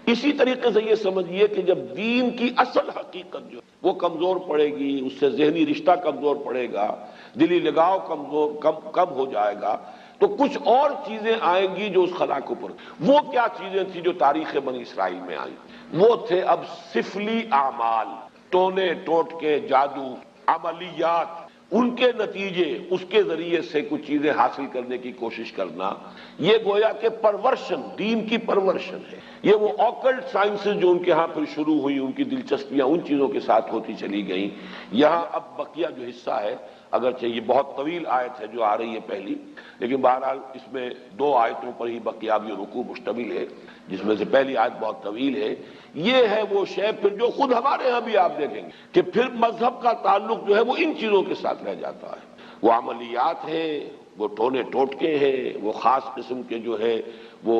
اسی طریقے سے یہ سمجھیے کہ جب دین کی اصل حقیقت جو وہ کمزور پڑے گی، اس سے ذہنی رشتہ کمزور پڑے گا، دلی لگاؤ کم ہو جائے گا، تو کچھ اور چیزیں آئیں گی جو اس خلا کو پر۔ وہ کیا چیزیں تھیں جو تاریخ بنی اسرائیل میں آئیں؟ وہ تھے اب سفلی اعمال، ٹونے ٹوٹکے، جادو، عملیات، ان کے نتیجے، اس کے ذریعے سے کچھ چیزیں حاصل کرنے کی کوشش کرنا، یہ گویا کہ پرورشن، دین کی پرورشن ہے۔ یہ وہ آکلٹ سائنسز جو ان کے ہاں پھر شروع ہوئی، ان کی دلچسپیاں ان چیزوں کے ساتھ ہوتی چلی گئیں۔ یہاں اب بقیہ جو حصہ ہے، اگرچہ یہ بہت طویل آیت ہے جو آ رہی ہے پہلی، لیکن بہرحال اس میں 2 آیتوں پر ہی بقیہ و رکوع مشتمل ہے، جس میں سے پہلی آیت بہت طویل ہے۔ یہ ہے وہ شے پھر جو خود ہمارے ہاں بھی آپ دیکھیں گے کہ پھر مذہب کا تعلق جو ہے وہ ان چیزوں کے ساتھ رہ جاتا ہے۔ وہ عملیات ہیں، وہ ٹونے ٹوٹکے ہیں، وہ خاص قسم کے جو ہے وہ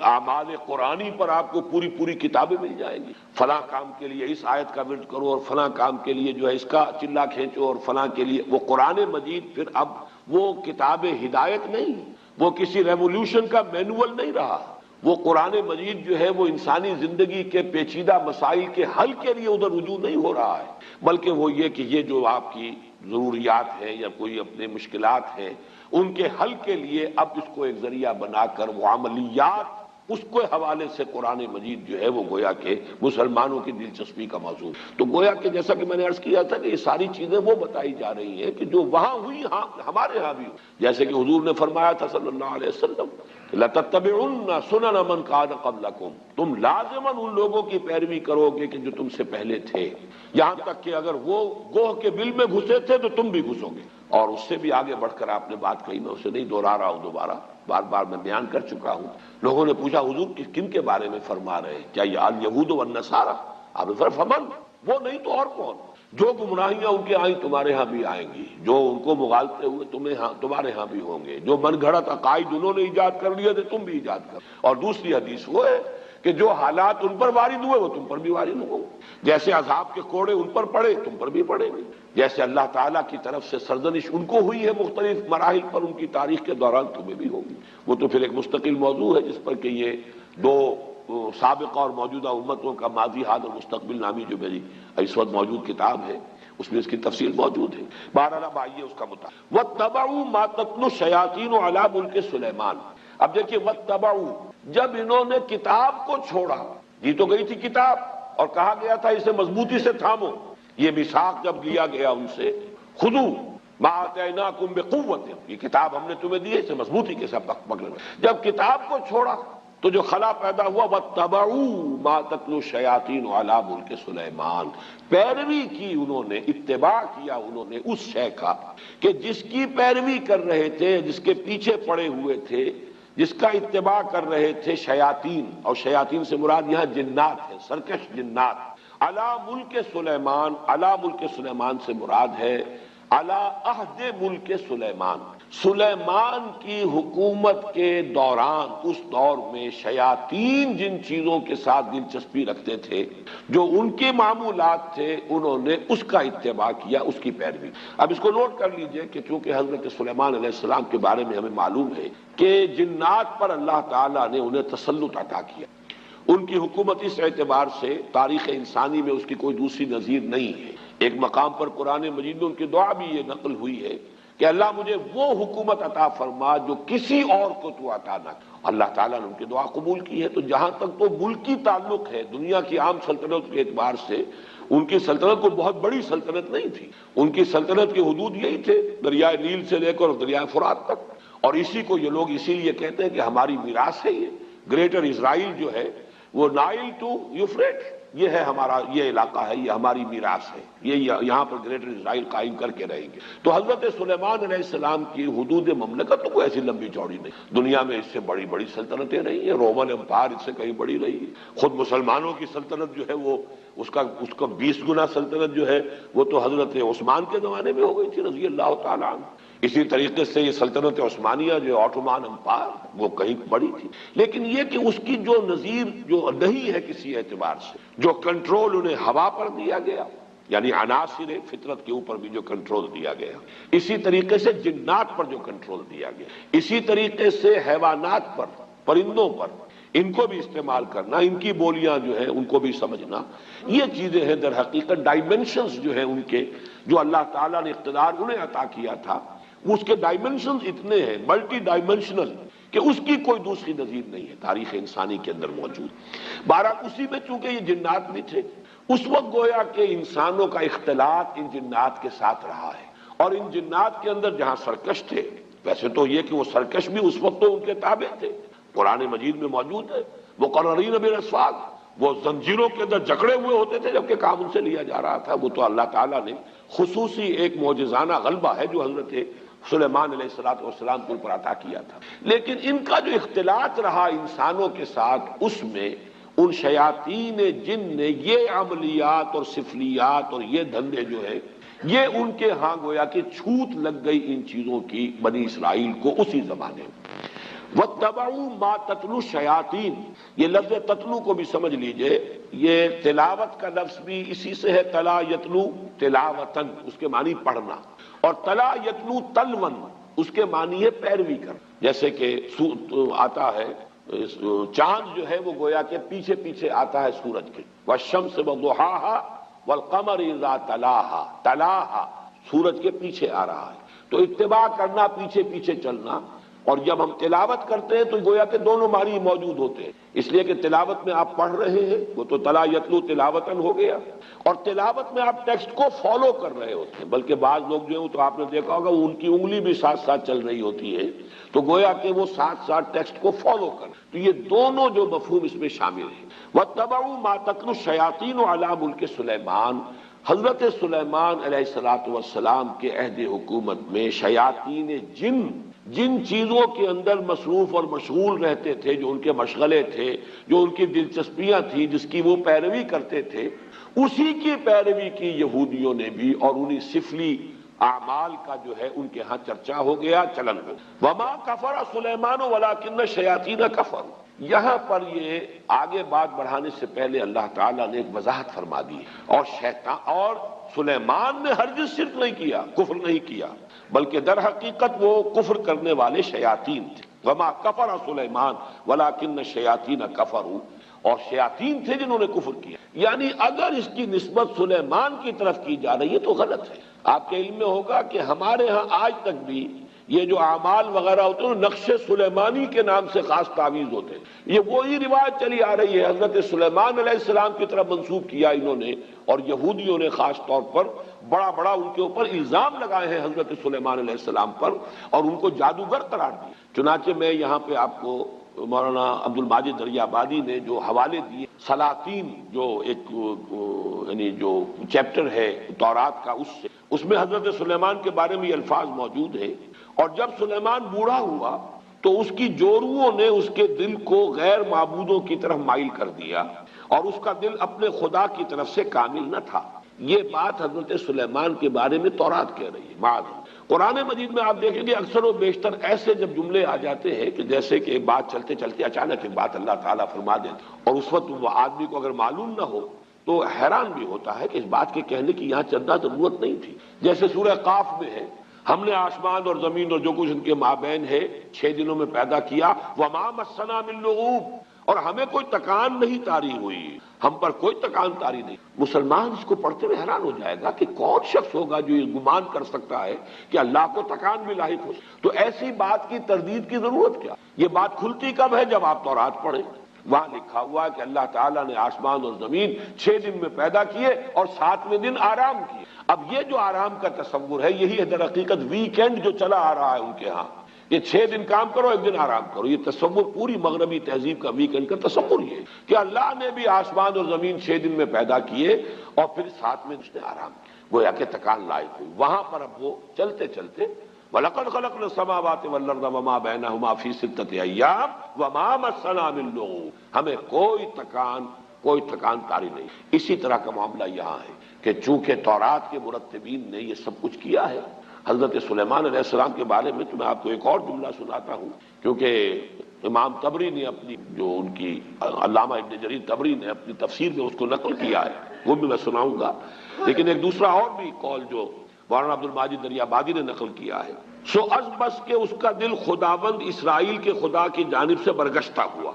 اعمال قرآنی پر آپ کو پوری کتابیں مل جائیں گی۔ فلاں کام کے لیے اس آیت کا ورد کرو، اور فلاں کام کے لیے جو ہے اس کا چلا کھینچو، اور فلاں کے لیے وہ قرآن مجید پھر اب وہ کتاب ہدایت نہیں، وہ کسی ریولیوشن کا مینول نہیں رہا۔ وہ قرآن مجید جو ہے وہ انسانی زندگی کے پیچیدہ مسائل کے حل کے لیے ادھر رجوع نہیں ہو رہا ہے، بلکہ وہ یہ کہ یہ جو آپ کی ضروریات ہیں یا کوئی اپنے مشکلات ہیں، ان کے حل کے لیے اب اس کو ایک ذریعہ بنا کر وہ عملیات، اس کے حوالے سے قرآن مجید جو ہے وہ گویا کہ مسلمانوں کی دلچسپی کا موضوع۔ تو گویا کہ جیسا کہ میں نے عرض کیا تھا کہ یہ ساری چیزیں وہ بتائی جا رہی ہیں کہ جو وہاں ہوئی ہمارے ہاں بھی ہوئی۔ جیسے کہ حضور نے فرمایا تھا صلی اللہ علیہ وسلم، لَتَتَّبِعُنَّ سُنَنَ مَنْ كَانَ قَبْلَكُمْ، تم لازماً ان لوگوں کی پیروی کرو گے کہ جو تم سے پہلے تھے، یہاں تک کہ اگر وہ گوہ کے بل میں گھسے تھے تو تم بھی گھسو گے۔ اور اس سے بھی آگے بڑھ کر آپ نے بات کہی، میں اسے نہیں دہرا رہا ہوں دوبارہ، بار میں بیان کر چکا ہوں۔ لوگوں نے پوچھا حضور کن کے بارے میں فرما رہے ہیں؟ کیا یہ الیہود والنصارى؟ آپ نے فرمایا فمن، وہ نہیں تو اور کون؟ جو گمراہیاں ان کے آئیں تمہارے ہاں بھی آئیں گی، جو ان کو مغالطے ہوئے تمہارے ہاں بھی ہوں گے، جو من گھڑت عقائد انہوں نے ایجاد کر لیے تھے تم بھی ایجاد کر۔ اور دوسری حدیث وہ ہے کہ جو حالات ان پر وارد ہوئے وہ تم پر بھی وارد ہوں، جیسے عذاب کے کوڑے ان پر پڑے تم پر بھی پڑیں گے، جیسے اللہ تعالیٰ کی طرف سے سرزنش ان کو ہوئی ہے مختلف مراحل پر ان کی تاریخ کے دوران، تمہیں بھی ہوگی۔ وہ تو پھر ایک مستقل موضوع ہے جس پر کہ یہ 2 سابقہ اور موجودہ امتوں کا ماضی، حال اور مستقبل نامی جو میری اس وقت موجود کتاب ہے اس میں اس کی تفصیل موجود ہے۔ بہرحال اب آئیے اس کا مطالعہ۔ وَاتَّبَعُوا مَا تَتْلُو الشَّيَاطِينُ عَلَىٰ مُلْكِ سُلَيْمَانَ۔ اب دیکھیے وَاتَّبَعُوا، جب انہوں نے کتاب کو چھوڑا، دی تو گئی تھی کتاب اور کہا گیا تھا اسے مضبوطی سے تھامو، یہ میثاق جب لیا گیا ان سے، خُذُوا مَا آتَيْنَاكُمْ بِقُوَّةٍ، یہ کتاب ہم نے تمہیں دی ہے اسے مضبوطی کے ساتھ پکڑ لو۔ جب کتاب کو چھوڑا تو جو خلا پیدا ہوا، وَاتَّبَعُوا مَا تَتْلُو الشَّيَاطِينُ عَلَىٰ مُلْكِ سُلَيْمَانَ، پیروی کی انہوں نے، اتباع کیا انہوں نے اس شے کا کہ جس کی پیروی کر رہے تھے، جس کے پیچھے پڑے ہوئے تھے، جس کا اتباع کر رہے تھے شیاطین، اور شیاطین سے مراد یہاں جنات ہے، سرکش جنات۔ علی ملک سلیمان، علی ملک سلیمان سے مراد ہے علی عہد ملک سلیمان، سلیمان کی حکومت کے دوران، اس دور میں شیاطین جن چیزوں کے ساتھ دلچسپی رکھتے تھے، جو ان کے معمولات تھے، انہوں نے اس کا اتباع کیا، اس کی پیروی۔ اب اس کو نوٹ کر لیجئے کہ چونکہ حضرت سلیمان علیہ السلام کے بارے میں ہمیں معلوم ہے کہ جنات پر اللہ تعالیٰ نے انہیں تسلط عطا کیا، ان کی حکومت اس اعتبار سے تاریخ انسانی میں اس کی کوئی دوسری نظیر نہیں ہے۔ ایک مقام پر قرآن مجید میں ان کی دعا بھی یہ نقل ہوئی ہے کہ اللہ مجھے وہ حکومت عطا فرما جو کسی اور کو تو عطا نہ کر۔ اللہ تعالیٰ نے ان کی دعا قبول کی ہے۔ تو جہاں تک تو ملکی تعلق ہے، دنیا کی عام سلطنت کے اعتبار سے ان کی سلطنت کو بہت بڑی سلطنت نہیں تھی، ان کی سلطنت کے حدود یہی تھے، دریائے نیل سے لے کر دریائے فرات تک، اور اسی کو یہ لوگ اسی لیے کہتے ہیں کہ ہماری میراث ہے یہ گریٹر اسرائیل جو ہے، وہ نائل ٹو یوفریٹ، یہ ہے ہمارا، یہ علاقہ ہے، یہ ہماری میراث ہے، یہ یہاں پر گریٹر اسرائیل قائم کر کے رہیں گے۔ تو حضرت سلیمان علیہ السلام کی حدود مملکت تو کوئی ایسی لمبی چوڑی نہیں، دنیا میں اس سے بڑی بڑی سلطنتیں رہی ہیں، رومن امپائر اس سے کہیں بڑی رہی ہے، خود مسلمانوں کی سلطنت جو ہے وہ اس کا 20 گنا سلطنت جو ہے وہ تو حضرت عثمان کے زمانے میں ہو گئی تھی رضی اللہ تعالیٰ عنہ۔ اسی طریقے سے یہ سلطنت عثمانیہ جو آٹومان امپائر وہ کہیں بڑی تھی، لیکن یہ کہ اس کی جو نظیر جو نہیں ہے کسی اعتبار سے، جو کنٹرول انہیں ہوا پر دیا گیا، یعنی عناصر فطرت کے اوپر بھی جو کنٹرول دیا گیا، اسی طریقے سے جنات پر جو کنٹرول دیا گیا، اسی طریقے سے حیوانات پر، پرندوں پر، ان کو بھی استعمال کرنا، ان کی بولیاں جو ہیں ان کو بھی سمجھنا، یہ چیزیں ہیں در حقیقت ڈائمنشنز جو ہیں ان کے، جو اللہ تعالیٰ نے اقتدار انہیں عطا کیا تھا، اس کے ڈائمنشنز اتنے ہیں ملٹی ڈائمنشنل کہ اس کی کوئی دوسری نظیر نہیں ہے تاریخ انسانی کے اندر موجود۔ بہرحال اسی میں چونکہ یہ جنات بھی تھے، اس وقت گویا کہ انسانوں کا اختلاط ان جنات کے ساتھ رہا ہے، اور ان جنات کے اندر جہاں سرکش تھے، ویسے تو یہ کہ وہ سرکش بھی اس وقت تو ان کے تابع تھے، قرآن مجید میں موجود ہے، مقررین بالاسواق، وہ زنجیروں کے اندر جکڑے ہوئے ہوتے تھے جبکہ کام ان سے لیا جا رہا تھا۔ وہ تو اللہ تعالیٰ نے خصوصی ایک معجزانہ غلبہ ہے جو حضرت سلیمان علیہ السلام کو پر عطا کیا تھا، لیکن ان کا جو اختلاط رہا انسانوں کے ساتھ، اس میں ان شیاطین جن نے یہ عملیات اور سفلیات اور یہ دھندے جو ہے یہ ان کے ہاں گویا کہ چھوت لگ گئی ان چیزوں کی بنی اسرائیل کو اسی زمانے میں۔ وَاتَّبَعُوا مَا تَتْلُو الشَّيَاطِينُ، یہ لفظ تتلو کو بھی سمجھ لیجئے، یہ تلاوت کا لفظ بھی اسی سے ہے، تلا یتلو تلاوتن، اس کے معنی پڑھنا، اور تلا یتلو تلون اس کے معنی ہے پیروی کر، جیسے کہ آتا ہے چاند جو ہے وہ گویا کہ پیچھے پیچھے آتا ہے سورج کے، وَالشَّمْسِ وَضُحَاهَا وَالْقَمَرِ إِذَا تَلَاهَا، تَلَاهَا سورج کے پیچھے آ رہا ہے، تو اتباع کرنا، پیچھے پیچھے چلنا۔ اور جب ہم تلاوت کرتے ہیں تو گویا کہ دونوں معنی موجود ہوتے ہیں، اس لیے کہ تلاوت میں آپ پڑھ رہے ہیں، وہ تو تلا یتلو تلاوتن ہو گیا، اور تلاوت میں آپ ٹیکسٹ کو فالو کر رہے ہوتے ہیں، بلکہ بعض لوگ جو ہیں تو آپ نے دیکھا ہوگا ان کی انگلی بھی ساتھ ساتھ چل رہی ہوتی ہے، تو گویا کہ وہ ساتھ ساتھ ٹیکسٹ کو فالو کر، تو یہ دونوں جو مفہوم اس میں شامل ہیں۔ وَاتَّبَعُوا مَا تَتْلُو الشَّيَاطِينُ عَلَىٰ مُلْكِ سُلَيْمَانَ، حضرت سلیمان علیہ السلام کے عہد حکومت میں شیاطین جن چیزوں کے اندر مصروف اور مشغول رہتے تھے، جو ان کے مشغلے تھے، جو ان کی دلچسپیاں تھیں، جس کی وہ پیروی کرتے تھے، اسی کی پیروی کی یہودیوں نے بھی، اور انہی سفلی اعمال کا جو ہے ان کے ہاں چرچا ہو گیا، چلن ہو۔ وَمَا كَفَرَ سُلَيْمَانُ وَلَٰكِنَّ الشَّيَاطِينَ كَفَرُوا، یہاں پر یہ آگے بات بڑھانے سے پہلے اللہ تعالیٰ نے ایک وضاحت فرما دی، اور سلیمان نے ہرگز شرک نہیں کیا، کفر نہیں کیا، بلکہ در حقیقت وہ کفر کرنے والے شیاطین تھے۔ وما کفر سلیمان ولکن الشیاطین کفروا، اور شیاطین تھے جنہوں نے کفر کیا، یعنی اگر اس کی نسبت سلیمان کی طرف کی جا رہی ہے تو غلط ہے۔ آپ کے علم میں ہوگا کہ ہمارے ہاں آج تک بھی یہ جو اعمال وغیرہ ہوتے ہیں نقش سلیمانی کے نام سے خاص تعویذ ہوتے ہیں، یہ وہی روایت چلی آ رہی ہے، حضرت سلیمان علیہ السلام کی طرف منسوب کیا انہوں نے، اور یہودیوں نے خاص طور پر بڑا ان کے اوپر الزام لگائے ہیں حضرت سلیمان علیہ السلام پر، اور ان کو جادوگر قرار دیا۔ چنانچہ میں یہاں پہ آپ کو مولانا عبد الماجد دریابادی نے جو حوالے دیے، سلاطین جو ایک یعنی جو چیپٹر ہے تورات کا، اس میں حضرت سلیمان کے بارے میں یہ الفاظ موجود ہیں، اور جب سلیمان بوڑھا ہوا تو اس کی جوروؤں نے اس کے دل کو غیر معبودوں کی طرف مائل کر دیا، اور اس کا دل اپنے خدا کی طرف سے کامل نہ تھا۔ یہ بات حضرت سلیمان کے بارے میں تورات کہہ رہی ہے۔ معاذ قرآن مجید میں آپ دیکھیں گے اکثر و بیشتر ایسے جب جملے آ جاتے ہیں کہ جیسے کہ ایک بات چلتے چلتے اچانک ایک بات اللہ تعالیٰ فرما دیتے، اور اس وقت وہ آدمی کو اگر معلوم نہ ہو تو حیران بھی ہوتا ہے کہ اس بات کے کہنے کی یہاں چندہ ضرورت نہیں تھی۔ جیسے سورہ قاف میں ہے، ہم نے آسمان اور زمین اور جو کچھ ان کے مابین ہے 6 دنوں میں پیدا کیا، وما مسنا من لغوب، اور ہمیں کوئی تکان نہیں طاری ہوئی، ہم پر کوئی تکان طاری نہیں۔ مسلمان اس کو پڑھتے ہوئے حیران ہو جائے گا کہ کون شخص ہوگا جو یہ گمان کر سکتا ہے کہ اللہ کو تکان بھی لاحق ہو، تو ایسی بات کی تردید کی ضرورت کیا؟ یہ بات کھلتی کب ہے؟ جب آپ تورات پڑھیں، وہاں لکھا ہوا ہے کہ اللہ تعالیٰ نے آسمان اور زمین 6 دن میں پیدا کیے اور 7ویں دن آرام کیے۔ اب یہ جو آرام کا تصور ہے، یہی ہے در حقیقت ویکینڈ جو چلا آ رہا ہے ان کے ہاں، یہ 6 دن کام کرو 1 دن آرام کرو، یہ تصور پوری مغربی تہذیب کا ویکینڈ کا تصور یہ ہے کہ اللہ نے بھی آسمان اور زمین 6 دن میں پیدا کیے اور پھر 7ویں اس نے آرام کیا، گویا کہ تکان لائق ہوئی۔ وہاں پر اب وہ چلتے چلتے وَلَقَدْ خَلَقْنَا السَّمَاوَاتِ وَالْأَرْضَ وَمَا بَيْنَهُمَا فِي 6 أَيَّامٍ وَمَا مَسَّنَا مِن لُغُوبٍ، ہمیں کوئی تکان طاری نہیں۔ اسی طرح کا معاملہ یہاں ہے کہ چونکہ تورات کے مرتبین نے یہ سب کچھ کیا ہے، حضرت سلیمان علیہ السلام کے بارے میں تو میں آپ کو ایک اور جملہ سناتا ہوں، کیونکہ امام طبری نے اپنی جو ان کی علامہ ابن جریر طبری نے اپنی تفسیر میں اس کو نقل کیا ہے، وہ بھی میں سناؤں گا، لیکن ایک دوسرا اور بھی قول جو مولانا عبد الماجد دریابادی نے نقل کیا ہے، سو از بس کہ اس کا دل خداوند اسرائیل کے خدا کی جانب سے برگشتہ ہوا،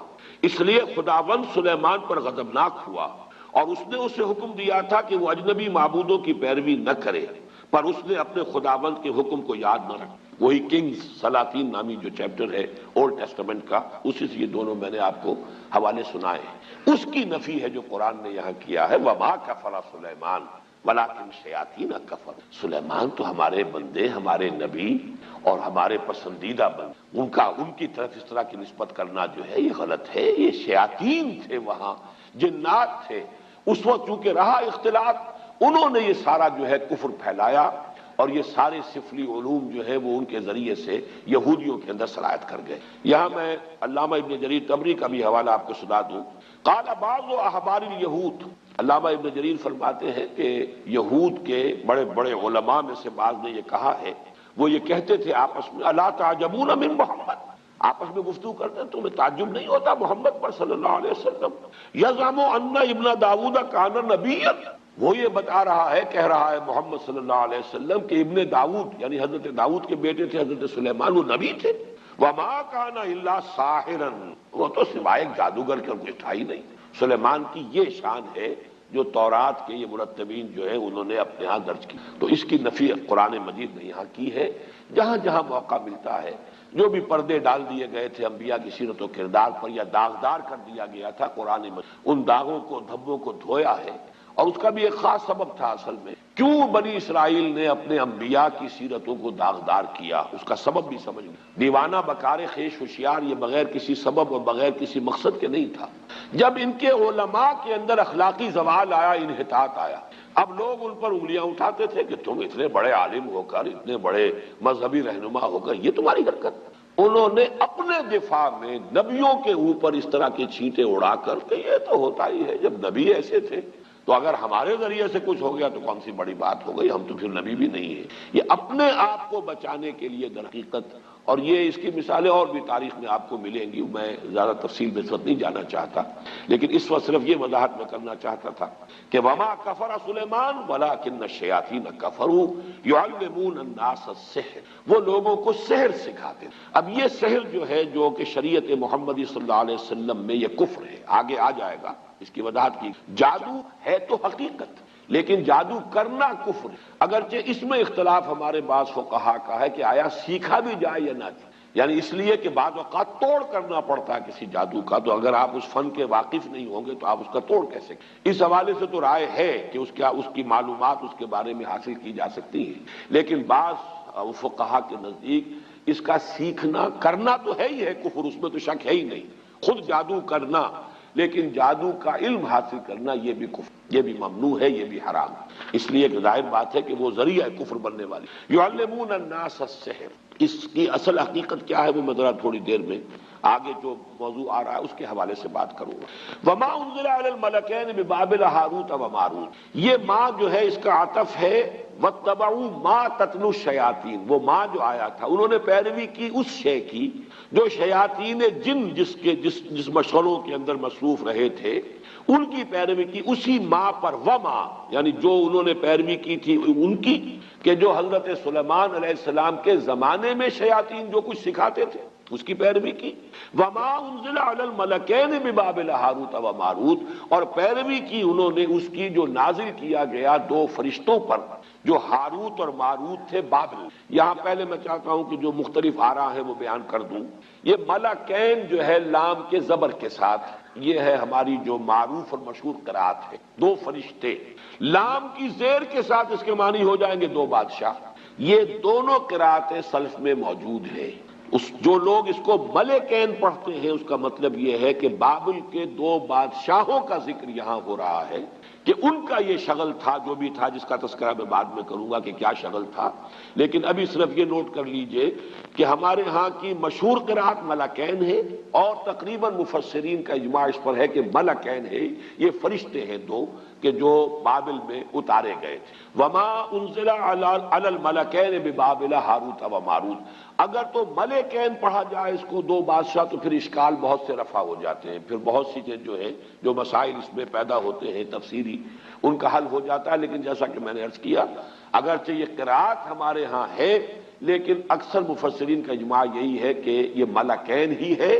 اس لیے خداوند سلیمان پر غضبناک ہوا اور اس نے اسے حکم دیا تھا کہ وہ اجنبی معبودوں کی پیروی نہ کرے، پر اس نے اپنے خداوند کے حکم کو یاد نہ رکھا۔ وہی کنگز سلاطین نامی جو چیپٹر ہے اولڈ ٹیسٹمنٹ کا، اسی سے یہ دونوں میں نے آپ کو حوالے سنائے ہیں۔ اس کی نفی ہے جو قرآن نے یہاں کیا ہے، وما کفر سلیمان ولکن شیاطین کفر۔ سلیمان تو ہمارے بندے، ہمارے نبی اور ہمارے پسندیدہ بندے، ان کی طرف اس طرح کی نسبت کرنا جو ہے یہ غلط ہے۔ یہ شیاطین تھے، وہاں جنات تھے۔ اس وقت چونکہ رہا اختلاط، انہوں نے یہ سارا جو ہے کفر پھیلایا، اور یہ سارے سفلی علوم جو ہے وہ ان کے ذریعے سے یہودیوں کے اندر سرایت کر گئے۔ یہاں میں علامہ ابن جریر طبری کا بھی حوالہ آپ کو سنا دوں۔ قال بعض احبار الیہود، علامہ ابن جریر فرماتے ہیں کہ یہود کے بڑے بڑے علماء میں سے بعض نے یہ کہا ہے، وہ یہ کہتے تھے آپس میں، الا تعجبون من محمد، آپس میں گفتگو کرتے ہیں تمہیں تعجب نہیں ہوتا محمد پر صلی اللہ علیہ وسلم، یزعم ان ابن داؤد کان نبیا، وہ یہ بتا رہا ہے، کہہ رہا ہے محمد صلی اللہ علیہ وسلم کہ ابن داؤد یعنی حضرت داؤد کے بیٹے تھے حضرت سلیمان، وہ نبی تھے۔ وما کان الا ساحرا، وہ تو سوائے ایک جادوگر کے اور کچھ تھا ہی نہیں۔ سلیمان کی یہ شان ہے جو تورات کے یہ مرتبین جو ہے انہوں نے اپنے ہاں درج کی۔ تو اس کی نفی قرآن مجید نے یہاں کی ہے۔ جہاں جہاں موقع ملتا ہے، جو بھی پردے ڈال دیے گئے تھے انبیاء کی سیرت و کردار پر یا داغدار کر دیا گیا تھا، قرآن مجید ان داغوں کو، دھبوں کو دھویا ہے۔ اور اس کا بھی ایک خاص سبب تھا اصل میں، کیوں بنی اسرائیل نے اپنے انبیاء کی سیرتوں کو داغدار کیا، اس کا سبب بھی سمجھ لیں۔ دیوانہ بکار خیش ہوشیار یہ بغیر کسی سبب اور بغیر کسی مقصد کے نہیں تھا۔ جب ان کے علماء کے اندر اخلاقی زوال آیا، انحطاط آیا، اب لوگ ان پر انگلیاں اٹھاتے تھے کہ تم اتنے بڑے عالم ہو کر، اتنے بڑے مذہبی رہنما ہو کر یہ تمہاری حرکت۔ انہوں نے اپنے دفاع میں نبیوں کے اوپر اس طرح کے چھینٹے اڑا کر کہ یہ تو ہوتا ہی ہے، جب نبی ایسے تھے تو اگر ہمارے ذریعے سے کچھ ہو گیا تو کون سی بڑی بات ہو گئی، ہم تو پھر نبی بھی نہیں ہیں۔ یہ اپنے آپ کو بچانے کے لیے در حقیقت، اور یہ اس کی مثالیں اور بھی تاریخ میں آپ کو ملیں گی، میں زیادہ تفصیل میں اس وقت نہیں جانا چاہتا، لیکن اس وقت صرف یہ وضاحت میں کرنا چاہتا تھا کہ وما کفر سلیمان ولکن الشیاطین کفروا یعلمون الناس السحر، وہ لوگوں کو سحر سکھاتے۔ اب یہ سحر جو ہے، جو کہ شریعت محمدی صلی اللہ علیہ وسلم میں یہ کفر ہے، آگے آ جائے گا اس کی وضاحت کی۔ جادو ہے تو حقیقت، لیکن جادو کرنا کفر ہے۔ اگرچہ اس میں اختلاف ہمارے بعض فقہا کا ہے کہ آیا سیکھا بھی جائے یا نہ جائے، یعنی اس لیے کہ بعض اوقات توڑ کرنا پڑتا ہے کسی جادو کا، تو اگر آپ اس فن کے واقف نہیں ہوں گے تو آپ اس کا توڑ کیسے؟ اس حوالے سے تو رائے ہے کہ اس کی معلومات اس کے بارے میں حاصل کی جا سکتی ہیں، لیکن بعض فقہا کے نزدیک اس کا سیکھنا کرنا تو ہے ہی ہے کفر، اس میں تو شک ہے ہی نہیں، خود جادو کرنا، لیکن جادو کا علم حاصل کرنا یہ بھی کفر، یہ بھی ممنوع ہے، یہ بھی حرام ہے۔ اس لیے کہ ظاہر بات ہے کہ وہ ذریعہ کفر بننے والی۔ یعلمون الناس السحر، اس کی اصل حقیقت کیا ہے وہ میں ذرا تھوڑی دیر میں آگے جو موضوع آ رہا ہے اس کے حوالے سے بات کروں گا۔ وما انزل علی الملکین ببابل ہاروت و ماروت، یہ ماں جو ہے اس کا عطف ہے واتبعوا ما تتلو الشیاطین، وہ ماں جو آیا تھا انہوں نے پیروی کی اس شے کی جو شیاطین جن جس مشغلوں کے اندر مصروف رہے تھے ان کی پیروی کی، اسی ماں پر، وما یعنی جو انہوں نے پیروی کی تھی ان کی، کہ جو حضرت سلیمان علیہ السلام کے زمانے میں شیاطین جو کچھ سکھاتے تھے اس کی پیروی کی۔ وما انزل علی الملکین ببابل ہاروت و ماروت، اور پیروی کی انہوں نے اس کی جو نازل کیا گیا دو فرشتوں پر جو ہاروت اور ماروت تھے بابل۔ یہاں پہلے میں چاہتا ہوں کہ جو مختلف آراء ہیں وہ بیان کر دوں۔ یہ ملکین جو ہے لام کے زبر کے ساتھ، یہ ہے ہماری جو معروف اور مشہور قرات ہے، دو فرشتے، لام کی زیر کے ساتھ اس کے معنی ہو جائیں گے دو بادشاہ۔ یہ دونوں قراتیں سلف میں موجود ہیں۔ جو لوگ اس کو ملکین پڑھتے ہیں اس کا مطلب یہ ہے کہ بابل کے دو بادشاہوں کا ذکر یہاں ہو رہا ہے، کہ ان کا یہ شغل تھا جو بھی تھا، جس کا تذکرہ میں بعد میں کروں گا کہ کیا شغل تھا، لیکن ابھی صرف یہ نوٹ کر لیجئے کہ ہمارے ہاں کی مشہور قرات ملکین ہے، اور تقریباً مفسرین کا اجماع اس پر ہے کہ ملکین ہے، یہ فرشتے ہیں دو کہ جو بابل میں اتارے گئے تھے۔ وما انزل علی الملکین ببابل ہاروت و ماروت، اگر تو ملکین پڑھا جائے اس کو دو بادشاہ تو پھر اشکال بہت سے رفع ہو جاتے ہیں، پھر بہت سی چیز جو ہے جو مسائل اس میں پیدا ہوتے ہیں تفسیری، ان کا حل ہو جاتا ہے۔ لیکن جیسا کہ میں نے عرض کیا، اگرچہ یہ قرات ہمارے ہاں ہے لیکن اکثر مفسرین کا اجماع یہی ہے کہ یہ ملکین ہی ہے،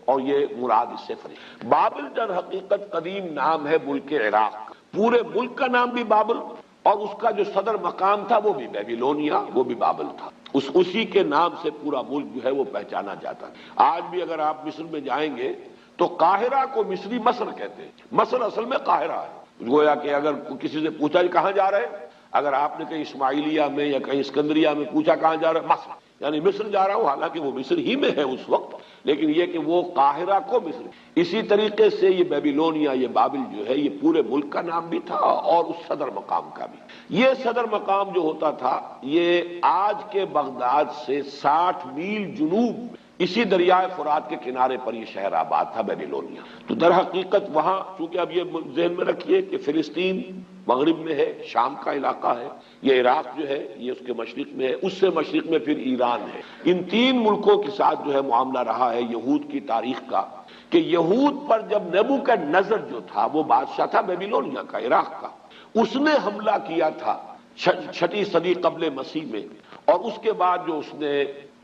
اور یہ مراد اس سے فرشتے۔ بابل در حقیقت قدیم نام ہے ملک عراق، پورے ملک کا نام بھی بابل، اور اس کا جو صدر مقام تھا وہ بھی بیبیلونیا، وہ بھی بابل تھا۔ اسی کے نام سے پورا ملک جو ہے وہ پہچانا جاتا ہے۔ آج بھی اگر آپ مصر میں جائیں گے تو قاہرہ کو مصری مصر کہتے ہیں، مصر اصل میں قاہرہ ہے۔ گویا کہ اگر کسی سے پوچھا کہاں جا رہے ہیں، اگر آپ نے کہیں اسماعیلیہ میں یا کہیں اسکندریہ میں پوچھا کہاں جا رہے ہیں، مصر، یعنی مصر جا رہا ہوں، حالانکہ وہ مصر ہی میں ہے اس وقت، لیکن یہ کہ وہ قاہرہ کو مصر۔ اسی طریقے سے یہ بیبیلونیا، یہ بابل جو ہے یہ پورے ملک کا نام بھی تھا اور اس صدر مقام کا بھی۔ یہ صدر مقام جو ہوتا تھا یہ آج کے بغداد سے 60 میل جنوب میں اسی دریائے فرات کے کنارے پر یہ شہر آباد تھا بیبیلونیا۔ تو در حقیقت وہاں چونکہ اب یہ ذہن میں رکھیے کہ فلسطین مغرب میں ہے، شام کا علاقہ ہے، یہ عراق جو ہے یہ اس کے مشرق میں ہے، اس سے مشرق میں پھر ایران ہے۔ ان تین ملکوں کے ساتھ جو ہے معاملہ رہا ہے یہود کی تاریخ کا، کہ یہود پر جب نبوکدنضر جو تھا وہ بادشاہ تھا بیبیلونیا کا، عراق کا، اس نے حملہ کیا تھا 6 صدی قبل مسیح میں، اور اس کے بعد جو اس نے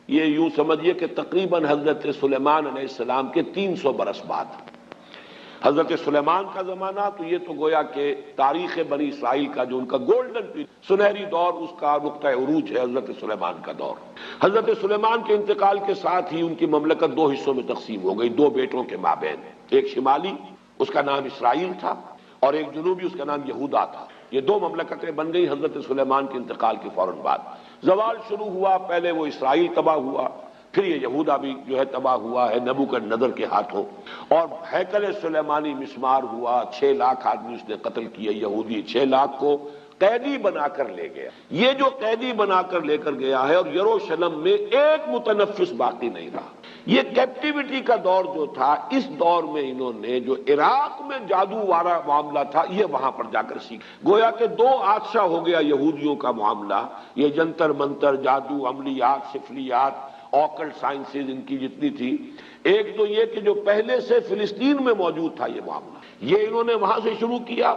یہ یوں سمجھیے کہ تقریباً حضرت سلیمان علیہ السلام کے 300 برس بعد، حضرت سلیمان کا زمانہ تو یہ تو گویا کہ تاریخ بنی اسرائیل کا جو ان کا گولڈن پیریڈ، سنہری دور، اس کا نقطہ عروج ہے حضرت سلیمان کا دور۔ حضرت سلیمان کے انتقال کے ساتھ ہی ان کی مملکت 2 حصوں میں تقسیم ہو گئی، 2 بیٹوں کے مابین، ایک شمالی اس کا نام اسرائیل تھا اور ایک جنوبی اس کا نام یہودا تھا۔ یہ 2 مملکتیں بن گئی حضرت سلیمان کے انتقال کے فوراً بعد۔ زوال شروع ہوا، پہلے وہ اسرائیل تباہ ہوا، پھر یہ یہودا بھی جو ہے تباہ ہوا ہے نبوکدنضر کے ہاتھوں، اور ہیکل سلیمانی مسمار ہوا، 6 لاکھ آدمی اس نے قتل کیے، یہودی 6 لاکھ کو قیدی بنا کر لے گیا۔ یہ جو قیدی بنا کر لے کر گیا ہے، اور یروشلم میں ایک متنفس باقی نہیں رہا۔ یہ کیپٹیوٹی کا دور جو تھا، اس دور میں انہوں نے جو عراق میں جادو والا معاملہ تھا یہ وہاں پر جا کر سیکھ، گویا کہ 2 آتشا ہو گیا یہودیوں کا معاملہ، یہ جنتر منتر، جادو، عملیات، سفلیات، آکلٹ سائنسز ان کی جتنی تھی۔ ایک تو یہ کہ جو پہلے سے فلسطین میں موجود تھا یہ معاملہ، یہ انہوں نے وہاں سے شروع کیا،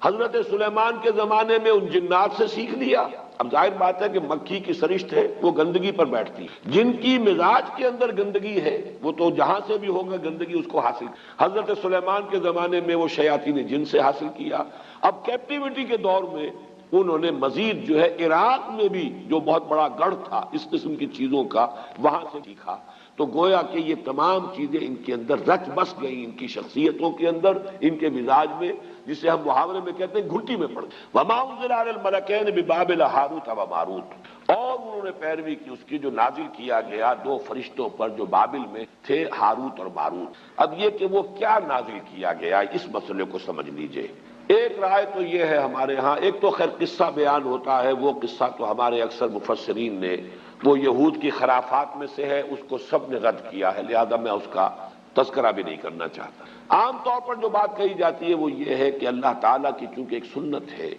حضرت سلیمان کے زمانے میں ان جنات سے سیکھ لیا۔ اب ظاہر بات ہے کہ مکھی کی سرشت ہے وہ گندگی پر بیٹھتی، جن کی مزاج کے اندر گندگی ہے وہ تو جہاں سے بھی ہوگا گندگی اس کو حاصل۔ حضرت سلیمان کے زمانے میں وہ شیاطین جن سے حاصل کیا۔ اب کیپٹیوٹی کے دور میں انہوں نے مزید جو ہے عراق میں بھی جو بہت بڑا گڑھ تھا اس قسم کی چیزوں کا وہاں سے سیکھا۔ تو گویا کہ یہ تمام چیزیں ان کے اندر رچ بس گئیں، ان کی شخصیتوں کے اندر، ان کے مزاج میں، جسے ہم محاورے میں کہتے ہیں گھٹی میں پڑ گئے۔ وما انزل علی الملکین ببابل ہاروت و ماروت، اور انہوں نے پیروی کی اس کی جو نازل کیا گیا 2 فرشتوں پر جو بابل میں تھے، ہاروت اور ماروت۔ اب یہ کہ وہ کیا نازل کیا گیا اس مسئلے کو سمجھ لیجئے۔ ایک رائے تو یہ ہے ہمارے ہاں، ایک تو خیر قصہ بیان ہوتا ہے، وہ قصہ تو ہمارے اکثر مفسرین نے، وہ یہود کی خرافات میں سے ہے، اس کو سب نے رد کیا ہے، لہذا میں اس کا تذکرہ بھی نہیں کرنا چاہتا۔ عام طور پر جو بات کہی جاتی ہے وہ یہ ہے کہ اللہ تعالیٰ کی چونکہ ایک سنت ہے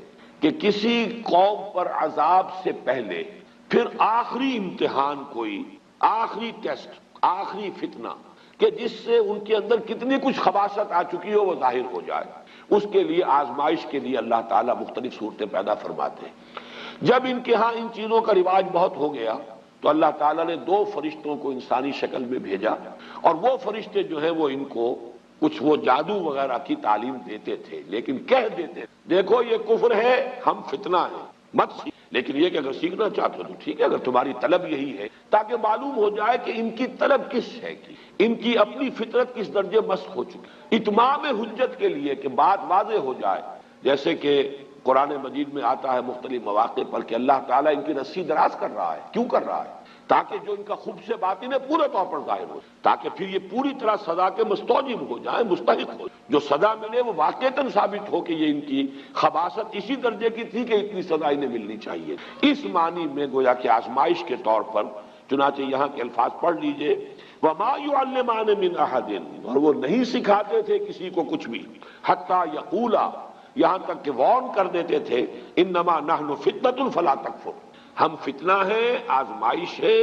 کہ کسی قوم پر عذاب سے پہلے پھر آخری امتحان، کوئی آخری ٹیسٹ، آخری فتنہ، کہ جس سے ان کے اندر کتنی کچھ خباثت آ چکی ہو وہ ظاہر ہو جائے، اس کے لیے آزمائش کے لیے اللہ تعالیٰ مختلف صورتیں پیدا فرماتے ہیں۔ جب ان کے ہاں ان چیزوں کا رواج بہت ہو گیا تو اللہ تعالیٰ نے 2 فرشتوں کو انسانی شکل میں بھیجا، اور وہ فرشتے جو ہیں وہ ان کو کچھ وہ جادو وغیرہ کی تعلیم دیتے تھے، لیکن کہہ دیتے دیکھو یہ کفر ہے، ہم فتنہ ہیں، مت سیکھ، لیکن یہ کہ اگر سیکھنا چاہتے ہو تو ٹھیک ہے، اگر تمہاری طلب یہی ہے، تاکہ معلوم ہو جائے کہ ان کی طلب کس ہے کی، ان کی اپنی فطرت کس درجے مسخ ہو چکی، اتمام حجت کے لیے کہ بات واضح ہو جائے۔ جیسے کہ قرآن مجید میں آتا ہے مختلف مواقع پر کہ اللہ تعالیٰ ان کی رسی دراز کر رہا ہے، کیوں کر رہا ہے؟ تاکہ جو ان کا خبث باطن ہے پورے طور پر ظاہر ہو، تاکہ پھر یہ پوری طرح سزا کے مستوجب ہو جائیں، مستحق ہو، جو سزا ملے وہ واقعتاً ثابت ہو کہ یہ ان کی خباثت اسی درجے کی تھی کہ اتنی سزا انہیں ملنی چاہیے۔ اس معنی میں گویا کہ آزمائش کے طور پر، چنانچہ یہاں کے الفاظ پڑھ لیجئے، وَمَا يُعَلِّمَانِ مِنْ أَحَدٍ، اور وہ نہیں سکھاتے تھے کسی کو کچھ بھی، حَتَّى يَقُولَا، یہاں تک کہ وارن کر دیتے تھے، إِنَّمَا نَحْنُ فِتْنَةٌ فَلَا تَكْفُرْ، ہم فتنہ ہے، آزمائش ہے،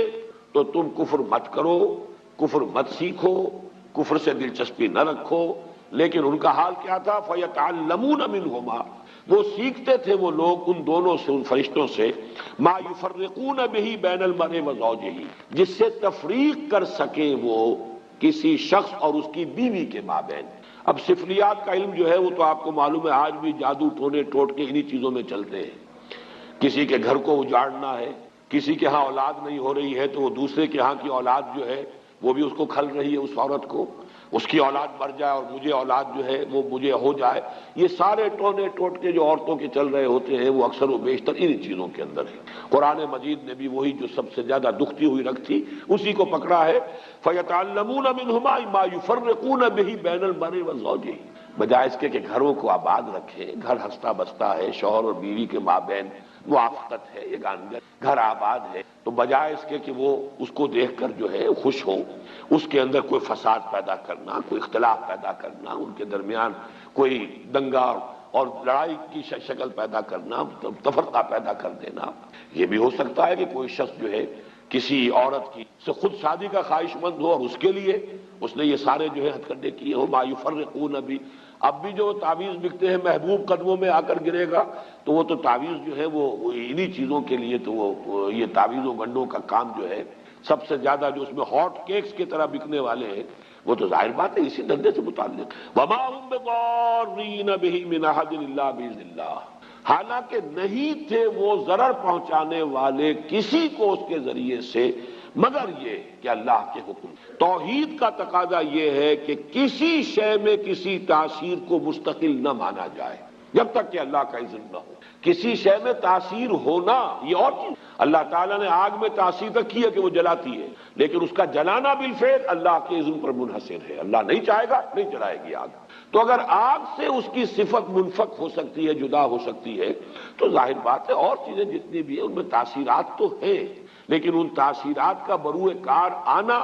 تو تم کفر مت کرو، کفر مت سیکھو، کفر سے دلچسپی نہ رکھو۔ لیکن ان کا حال کیا تھا؟ فَيَتَعَلَّمُونَ مِنْهُمَا، وہ سیکھتے تھے وہ لوگ ان دونوں سے، ان فرشتوں سے، مَا يُفَرِّقُونَ بِهِ بَيْنَ الْمَرْءِ وَزَوْجِهِ، جس سے تفریق کر سکیں وہ کسی شخص اور اس کی بیوی کے مابین۔ اب سفلیات کا علم جو ہے وہ تو آپ کو معلوم ہے آج بھی جادو ٹونے ٹوٹکے انہی چیزوں میں چلتے ہیں۔ کسی کے گھر کو اجاڑنا ہے، کسی کے ہاں اولاد نہیں ہو رہی ہے تو وہ دوسرے کے ہاں کی اولاد جو ہے وہ بھی اس کو کھل رہی ہے، اس عورت کو، اس کی اولاد مر جائے اور مجھے اولاد جو ہے وہ مجھے ہو جائے۔ یہ سارے ٹونے ٹوٹکے جو عورتوں کے چل رہے ہوتے ہیں وہ اکثر و بیشتر انہی چیزوں کے اندر ہے۔ قرآن مجید نے بھی وہی جو سب سے زیادہ دکھتی ہوئی رکھ تھی اسی کو پکڑا ہے، فَيَتَعَلَّمُونَ مِنْهُمَا مَا يُفَرِّقُونَ بِهِ بَيْنَ الْمَرْءِ وَزَوْجِهِ، بجائے اس کے کہ گھروں کو آباد رکھیں، گھر ہنستا بستا ہے، شوہر اور بیوی کے مابین موافقت ہے، یگانگت گھر آباد ہے، تو بجائے اس کے کہ وہ اس کو دیکھ کر جو ہے خوش ہو، اس کے اندر کوئی فساد پیدا کرنا، کوئی اختلاف پیدا کرنا، ان کے درمیان کوئی دنگا اور لڑائی کی شکل پیدا کرنا، تفرقہ پیدا کر دینا۔ یہ بھی ہو سکتا ہے کہ کوئی شخص جو ہے کسی عورت کی سے خود شادی کا خواہش مند ہو اور اس کے لیے اس نے یہ سارے جو ہے ہتھ کنڈے کیے ہو۔ ما یفرقون بھی، اب بھی جو تعویذ بکتے ہیں محبوب قدموں میں آ کر گرے گا، تو وہ تو تعویذ جو ہے وہ انہی چیزوں کے لیے، تو وہ یہ تعویذ و گنڈوں کا کام جو ہے سب سے زیادہ جو اس میں ہاٹ کیکس کی طرح بکنے والے ہیں وہ تو ظاہر بات ہے اسی دھندے سے متعلق۔ وما هم بضارین بہ من احد الا باذن اللہ، حالانکہ نہیں تھے وہ ضرر پہنچانے والے کسی کو اس کے ذریعے سے مگر یہ کہ اللہ کے حکم۔ توحید کا تقاضا یہ ہے کہ کسی شے میں کسی تاثیر کو مستقل نہ مانا جائے جب تک کہ اللہ کا اذن نہ ہو۔ کسی شے میں تاثیر ہونا یہ اور چیز، اللہ تعالیٰ نے آگ میں تاثیر تک کی ہے کہ وہ جلاتی ہے، لیکن اس کا جلانا بالفعل اللہ کے اذن پر منحصر ہے۔ اللہ نہیں چاہے گا نہیں جلائے گی آگ۔ تو اگر آگ سے اس کی صفت منفک ہو سکتی ہے، جدا ہو سکتی ہے، تو ظاہر بات ہے اور چیزیں جتنی بھی ہیں ان میں تاثیرات تو ہیں، لیکن ان تاثیرات کا بروئے کار آنا،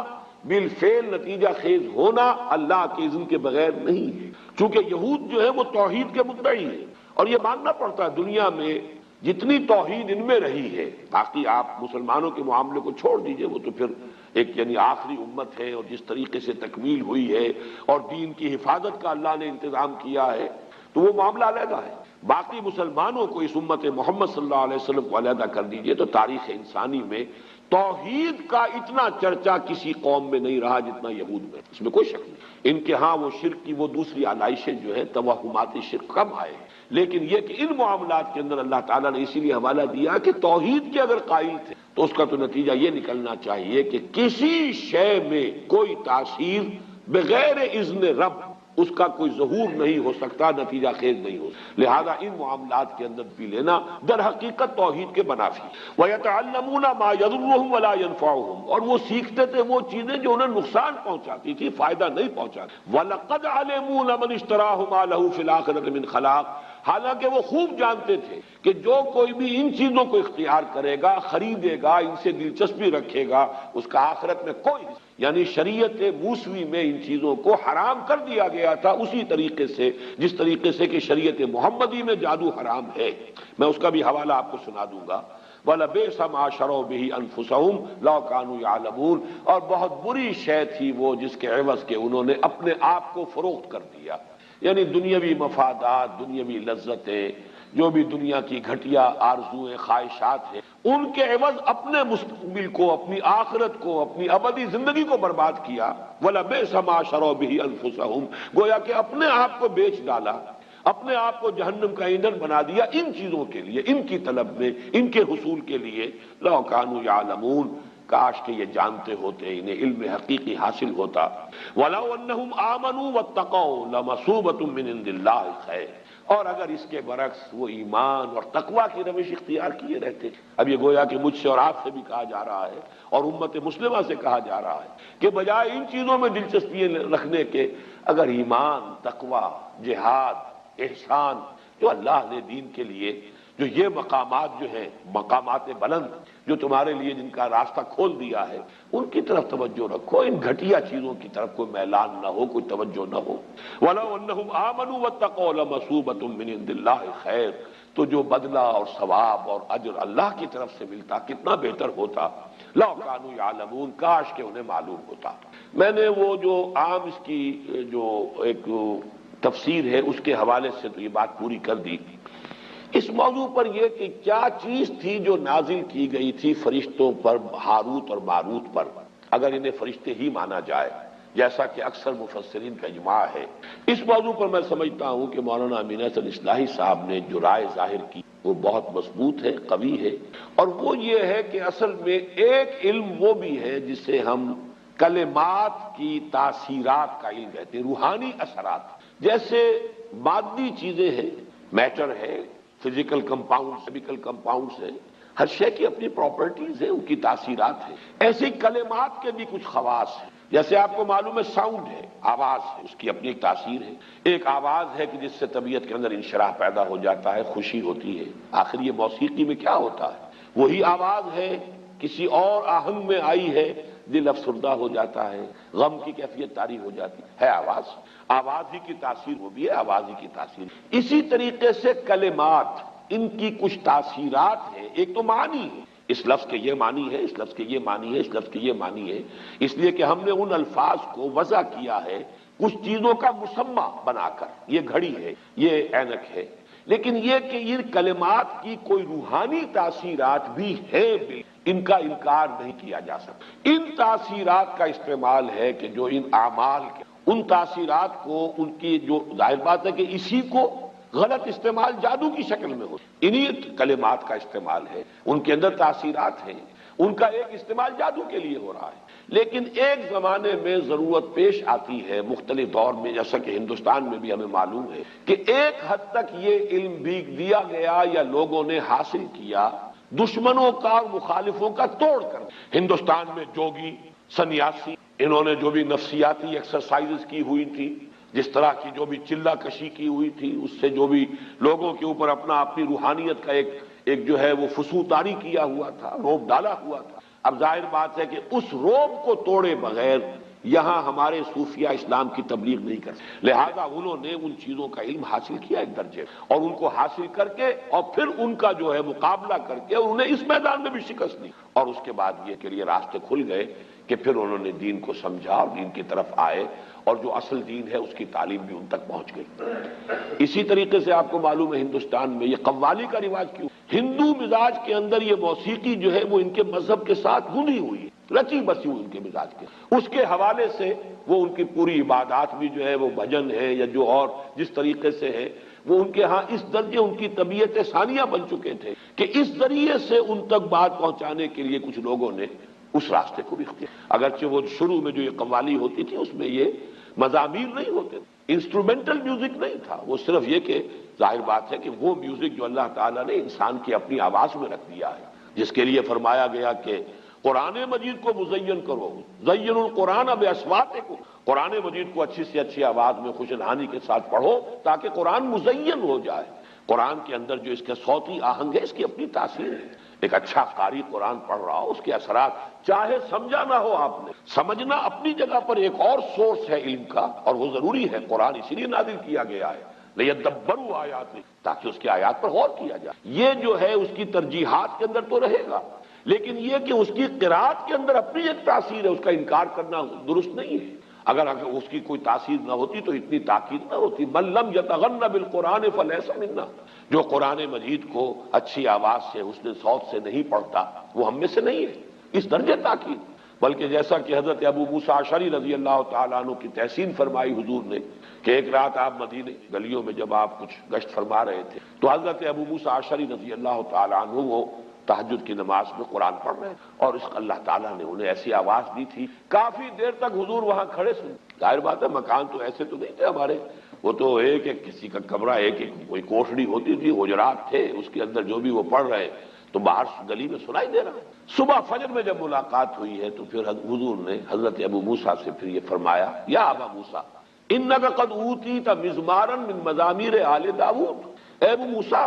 بالفعل نتیجہ خیز ہونا اللہ کے اذن کے بغیر نہیں ہے۔ چونکہ یہود جو ہے وہ توحید کے مدعی ہیں، اور یہ ماننا پڑتا ہے دنیا میں جتنی توحید ان میں رہی ہے، باقی آپ مسلمانوں کے معاملے کو چھوڑ دیجئے، وہ تو پھر ایک یعنی آخری امت ہے، اور جس طریقے سے تکمیل ہوئی ہے اور دین کی حفاظت کا اللہ نے انتظام کیا ہے تو وہ معاملہ علیحدہ ہے۔ باقی مسلمانوں کو، اس امت محمد صلی اللہ علیہ وسلم کو علیحدہ کر دیجئے تو تاریخ انسانی میں توحید کا اتنا چرچا کسی قوم میں نہیں رہا جتنا یہود میں، اس میں کوئی شک نہیں۔ ان کے ہاں وہ شرک کی وہ دوسری آلائشیں جو ہے توہمات شرک کم آئے ہیں، لیکن یہ کہ ان معاملات کے اندر اللہ تعالیٰ نے اسی لیے حوالہ دیا کہ توحید کے اگر قائل تھے تو اس کا تو نتیجہ یہ نکلنا چاہیے کہ کسی شے میں کوئی تاثیر بغیر اذن رب اس کا کوئی ظہور نہیں ہو سکتا، نتیجہ خیز نہیں ہو سکتا۔ لہذا ان معاملات کے اندر بھی لینا در حقیقت توحید کے منافی۔ وَيَتَعَلَّمُونَ مَا يَضُرُّهُمْ وَلَا يَنفَعُهُمْ، اور وہ سیکھتے تھے وہ چیزیں جو انہیں نقصان پہنچاتی تھی، فائدہ نہیں پہنچاتی۔ وَلَقَدْ عَلِمُوا لَمَنِ اشْتَرَاهُ مَا لَهُ فِي الْآخِرَةِ مِنْ خَلَاقٍ، حالانکہ وہ خوب جانتے تھے کہ جو کوئی بھی ان چیزوں کو اختیار کرے گا، خریدے گا، ان سے دلچسپی رکھے گا، اس کا آخرت میں کوئی، یعنی شریعت موسوی میں ان چیزوں کو حرام کر دیا گیا تھا اسی طریقے سے جس طریقے سے کہ شریعت محمدی میں جادو حرام ہے۔ میں اس کا بھی حوالہ آپ کو سنا دوں گا۔ وَلَبِئْسَ مَا شَرَوْا بِهِ أَنفُسَهُمْ لَوْ كَانُوا يَعْلَمُونَ، اور بہت بری شے تھی وہ جس کے عوض کے انہوں نے اپنے آپ کو فروخت کر دیا، یعنی دنیاوی مفادات، دنیاوی لذتیں، جو بھی دنیا کی گھٹیا آرزویں خواہشات ہیں، ان کے عوض اپنے مستقبل کو، اپنی آخرت کو، اپنی ابدی زندگی کو برباد کیا۔ وَلَبِئْسَ مَا شَرَوْا بِهِ أَنفُسَهُمْ، گویا کہ اپنے آپ کو بیچ ڈالا، اپنے آپ کو جہنم کا ایندھن بنا دیا ان چیزوں کے لیے، ان کی طلب میں، ان کے حصول کے لیے۔ لَوْ كَانُوا يَعْلَمُونَ، کاش کہ یہ جانتے ہوتے، انہیں علم حقیقی حاصل ہوتا۔ وَلَوْ أَنَّهُمْ آمَنُوا وَاتَّقَوْا لَمَثُوبَةٌ مِّنْ عِندِ اللَّهِ خَيْرٌ، اور اگر اس کے برعکس وہ ایمان اور تقویٰ کی روش اختیار کیے رہتے۔ اب یہ گویا کہ مجھ سے اور آپ سے بھی کہا جا رہا ہے اور امت مسلمہ سے کہا جا رہا ہے کہ بجائے ان چیزوں میں دلچسپی رکھنے کے، اگر ایمان، تقویٰ، جہاد، احسان، جو اللہ نے دین کے لیے جو یہ مقامات جو ہیں، مقامات بلند جو تمہارے لیے جن کا راستہ کھول دیا ہے، ان کی طرف توجہ رکھو، ان گھٹیا چیزوں کی طرف کوئی میلان نہ ہو، کوئی توجہ نہ ہو۔ وَلَوْ أَنَّهُمْ آمَنُوا وَاتَّقَوْا لَمَثُوبَةٌ مِّنْ عِندِ اللَّهِ خَيْرٌ، تو جو بدلہ اور ثواب اور اجر اللہ کی طرف سے ملتا کتنا بہتر ہوتا۔ لَوْ كَانُوا يَعْلَمُونَ، کاش کہ انہیں معلوم ہوتا۔ میں نے وہ جو عام اس کی جو ایک تفسیر ہے اس کے حوالے سے تو یہ بات پوری کر دی۔ اس موضوع پر یہ کہ کیا چیز تھی جو نازل کی گئی تھی فرشتوں پر، ہاروت اور ماروت پر، اگر انہیں فرشتے ہی مانا جائے، جیسا کہ اکثر مفسرین کا اجماع ہے۔ اس موضوع پر میں سمجھتا ہوں کہ مولانا امین احسن اصلاحی صاحب نے جو رائے ظاہر کی وہ بہت مضبوط ہے، قوی ہے، اور وہ یہ ہے کہ اصل میں ایک علم وہ بھی ہے جسے ہم کلمات کی تاثیرات کا علم کہتے ہیں، روحانی اثرات، جیسے مادی چیزیں ہیں، میٹر ہے، فزیکل کمپاؤنڈز، کیمیکل کمپاؤنڈز ہیں، ہر شے کی اپنی پراپرٹیز ہیں، ان کی تاثیرات ہیں، ایسے ہی کلمات کے بھی کچھ خواص ہیں۔ جیسے آپ کو معلوم ہے ساؤنڈ ہے، آواز ہے، اس کی اپنی ایک تاثیر ہے۔ ایک آواز ہے کہ جس سے طبیعت کے اندر انشراح پیدا ہو جاتا ہے، خوشی ہوتی ہے۔ آخر یہ موسیقی میں کیا ہوتا ہے؟ وہی آواز ہے، کسی اور آہنگ میں آئی ہے، دل افسردہ ہو جاتا ہے، غم کی کیفیت طاری ہو جاتی ہے آواز۔ آواز ہی کی تاثیر وہ بھی ہے، آواز ہی کی تاثیر۔ اسی طریقے سے کلمات، ان کی کچھ تاثیرات ہیں۔ ایک تو معنی ہے، اس لفظ کے یہ معنی ہے، اس لفظ کے یہ معنی ہے، اس لفظ کے یہ معنی ہے، اس لیے کہ ہم نے ان الفاظ کو وضع کیا ہے کچھ چیزوں کا مسمى بنا کر، یہ گھڑی ہے، یہ اینک ہے۔ لیکن یہ کہ ان کلمات کی کوئی روحانی تاثیرات بھی ہیں، ان کا انکار نہیں کیا جا سکتا۔ ان تاثیرات کا استعمال ہے کہ جو ان اعمال کے، ان تاثیرات کو، ان کی جو ظاہر بات ہے کہ اسی کو غلط استعمال جادو کی شکل میں ہو، انہی کلمات کا استعمال ہے، ان کے اندر تاثیرات ہیں، ان کا ایک استعمال جادو کے لیے ہو رہا ہے۔ لیکن ایک زمانے میں ضرورت پیش آتی ہے، مختلف دور میں، جیسا کہ ہندوستان میں بھی ہمیں معلوم ہے کہ ایک حد تک یہ علم بھی دیا گیا یا لوگوں نے حاصل کیا دشمنوں کا اور مخالفوں کا توڑ کر۔ ہندوستان میں جوگی، سنیاسی، انہوں نے جو بھی نفسیاتی ایکسرسائزز کی ہوئی تھی، جس طرح کی جو بھی چلہ کشی کی ہوئی تھی، اس سے جو بھی لوگوں کے اوپر اپنی روحانیت کا ایک جو ہے وہ فسوطاری کیا ہوا تھا، روب ڈالا ہوا تھا۔ اب ظاہر بات ہے کہ اس روب کو توڑے بغیر یہاں ہمارے صوفیہ اسلام کی تبلیغ نہیں کر سکتے، لہذا انہوں نے ان چیزوں کا علم حاصل کیا ایک درجے، اور ان کو حاصل کر کے اور پھر ان کا جو ہے مقابلہ کر کے انہیں اس میدان میں بھی شکست دی، اور اس کے بعد یہ کے لیے راستے کھل گئے کہ پھر انہوں نے دین کو سمجھا اور دین کی طرف آئے، اور جو اصل دین ہے اس کی تعلیم بھی ان تک پہنچ گئی۔ اسی طریقے سے آپ کو معلوم ہے ہندوستان میں یہ قوالی کا رواج کیوں؟ ہندو مزاج کے اندر یہ موسیقی جو ہے وہ ان کے مذہب کے ساتھ گندھی ہوئی ہے، رچی بسی ہوئی ان کے مزاج کے، اس کے حوالے سے وہ ان کی پوری عبادات بھی جو ہے وہ بھجن ہے یا جو اور جس طریقے سے ہے، وہ ان کے ہاں اس درجے ان کی طبیعت ثانیہ بن چکے تھے کہ اس ذریعے سے ان تک بات پہنچانے کے لیے کچھ لوگوں نے اس راستے کو بھی اختیار، اگرچہ وہ شروع میں جو یہ قوالی ہوتی تھی اس میں یہ مزامیر نہیں ہوتے، انسٹرومنٹل میوزک نہیں تھا، وہ صرف یہ کہ ظاہر بات ہے کہ وہ میوزک جو اللہ تعالیٰ نے انسان کی اپنی آواز میں رکھ دیا ہے، جس کے لیے فرمایا گیا کہ قرآن مجید کو مزین کرو، زین القرآن باصواتکم، قرآن مجید کو اچھی سے اچھی آواز میں خوش الحانی کے ساتھ پڑھو تاکہ قرآن مزین ہو جائے۔ قرآن کے اندر جو اس کے صوتی آہنگ ہے، اس کی اپنی تاثیر ہے۔ ایک اچھا قاری قرآن پڑھ رہا ہو، اس کے اثرات چاہے سمجھا نہ ہو آپ نے، سمجھنا اپنی جگہ پر ایک اور سورس ہے علم کا، اور وہ ضروری ہے، قرآن اسی لیے نازل کیا گیا ہے لِيَدَّبَّرُوا آیاتہ، تاکہ اس کی آیات پر غور کیا جائے۔ یہ جو ہے اس کی ترجیحات کے اندر تو رہے گا، لیکن یہ کہ اس کی قرات کے اندر اپنی ایک تاثیر ہے، اس کا انکار کرنا درست نہیں ہے۔ اگر اس کی کوئی تاثیر نہ ہوتی تو اتنی تاکید نہ ہوتی۔ مَن لَّمْ يَتَغَنَّ بِالْقُرْآنِ فَلَيْسَ مِنَّا، جو قرآن مجید کو اچھی آواز سے، حسن صوت سے نہیں پڑھتا وہ ہم میں سے نہیں ہے، اس درجے تاکید۔ بلکہ جیسا کہ حضرت ابو موسیٰ اشعری رضی اللہ تعالیٰ عنہ کی تحسین فرمائی حضور نے کہ ایک رات آپ مدینے گلیوں میں جب آپ کچھ گشت فرما رہے تھے تو حضرت ابو موسیٰ اشعری رضی اللہ تعالیٰ عنہ وہ تہجد کی نماز میں قرآن پڑھ رہے ہیں، اور اس اللہ تعالیٰ نے انہیں ایسی آواز دی تھی، کافی دیر تک حضور وہاں کھڑے سن۔ ظاہر بات ہے مکان تو ایسے تو نہیں تھے ہمارے، وہ تو ایک ایک کسی کا کمرہ، ایک ایک کوئی کوٹھڑی ہوتی تھی، حجرات تھے، اس کے اندر جو بھی وہ پڑھ رہے تو باہر گلی میں سنائی دے رہا ہے۔ صبح فجر میں جب ملاقات ہوئی ہے تو پھر حضور نے حضرت ابو موسیٰ سے پھر یہ فرمایا، یا ابا موسیٰ انک قد اوتیت مزمارا من مزامیر آل داؤد، اے ابو موسیٰ